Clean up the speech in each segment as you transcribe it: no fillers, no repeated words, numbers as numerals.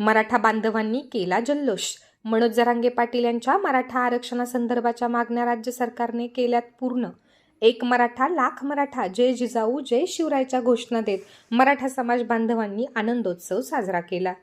मराठा बांधवांनी केला जल्लोष। मनोज जरांगे पाटील यांच्या मराठा आरक्षणासंदर्भाच्या मागण्या राज्य सरकारने केल्यात पूर्ण। एक मराठा लाख मराठा, जय जिजाऊ जय शिवरायच्या घोषणा देत मराठा समाज बांधवांनी आनंदोत्सव साजरा केला।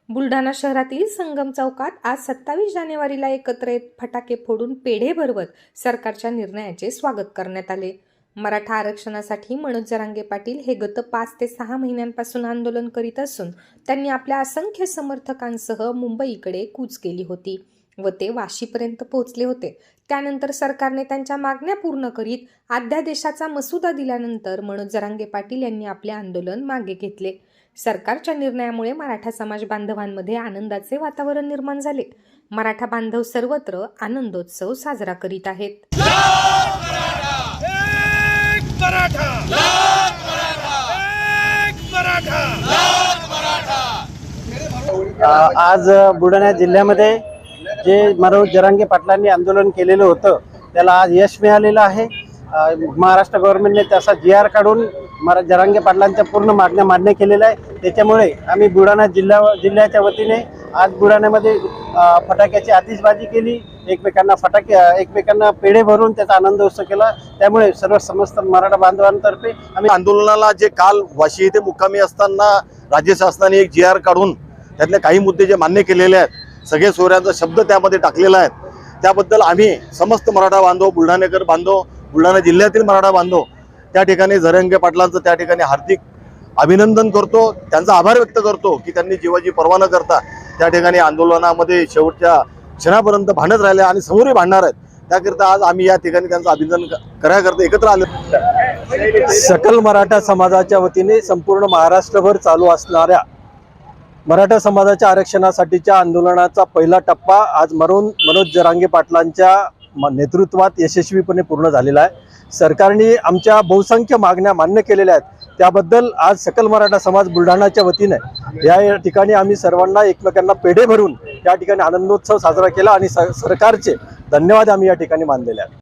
बुलढाणा शहरातील संगम चौकात आज 27 जानेवारीला एकत्र येत फटाके फोडून पेढे भरवत सरकारच्या निर्णयाचे स्वागत करण्यात आले। मराठा आरक्षणासाठी मनोज जरांगे पाटील हे गत 5 ते 6 महिन्यांपासून आंदोलन करीत असून त्यांनी आपल्या असंख्य समर्थकांसह मुंबईकडे कूच केली होती व ते वाशीपर्यंत पोहोचले होते। त्यानंतर सरकारने त्यांच्या मागण्या पूर्ण करीत अध्यादेशाचा मसुदा दिल्यानंतर मनोज जरांगे पाटील यांनी आपले आंदोलन मागे घेतले। सरकारच्या निर्णयामुळे मराठा समाज बांधवांमध्ये आनंदाचे वातावरण निर्माण झाले। मराठा बांधव सर्वत्र आनंदोत्सव साजरा करीत आहेत। आज बुलढाणा जिल्ह्यामध्ये जे मनोज जरांगे पाटलांनी आंदोलन केलेलं होतं त्याला आज यश मिळालेलं आहे। महाराष्ट्र गव्हर्नमेंटने त्याचा GR काढून जरांगे पाटलांच्या पूर्ण मागण्या मान्य केलेल्या आहे। त्याच्यामुळे आम्ही बुलढाणा जिल्ह्याच्या वतीने आज बुलढाण्यामध्ये फटाक्याची आतिषबाजी केली, एकमेकांना पेढे भरून त्याचा आनंदोत्सव केला। त्यामुळे सर्व समस्त मराठा बांधवांतर्फे आम्ही आंदोलनाला जे काल वाशी येथे मुक्कामी असताना राज्य शासनाने एक GR काढून त्यातले काही मुद्दे जे मान्य केलेले आहेत, सगळे सोयऱ्यांचा शब्द त्यामध्ये टाकलेला आहे, त्याबद्दल आम्ही समस्त मराठा बांधव, बुलढाणेकर बांधव, बुलढाणा जिल्ह्यातील मराठा बांधव त्या ठिकाणी जरांगे पाटलांचं त्या ठिकाणी हार्दिक अभिनंदन करतो, त्यांचा आभार व्यक्त करतो की त्यांनी जीवाची पर्वा न करता त्या ठिकाणी आंदोलनामध्ये शेवटच्या क्षणापर्यंत भांडत राहिले आणि समोरही भांडणार आहेत। त्याकरिता आज आम्ही या ठिकाणी त्यांचं अभिनंदन करण्याकरता एकत्र आलो। सकल मराठा समाजाच्या वतीने संपूर्ण महाराष्ट्रभर चालू असणाऱ्या मराठा समाजाच्या आरक्षणासाठीच्या आंदोलनाचा पहिला टप्पा आज मनोज जरांगे पाटलांच्या नेतृत्वात यशस्वीपणे पूर्ण झालेला आहे। सरकारने आमच्या बहुसंख्य मागण्या मान्य केलेल्या आहेत, त्याबद्दल आज सकल मराठा समाज बुलढाणाच्या वतीने या ठिकाणी आम्ही सर्वांना एकमेकांना पेढे भरून या ठिकाणी आनंदोत्सव साजरा केला आणि सरकारचे धन्यवाद आम्ही या ठिकाणी मानलेले आहेत।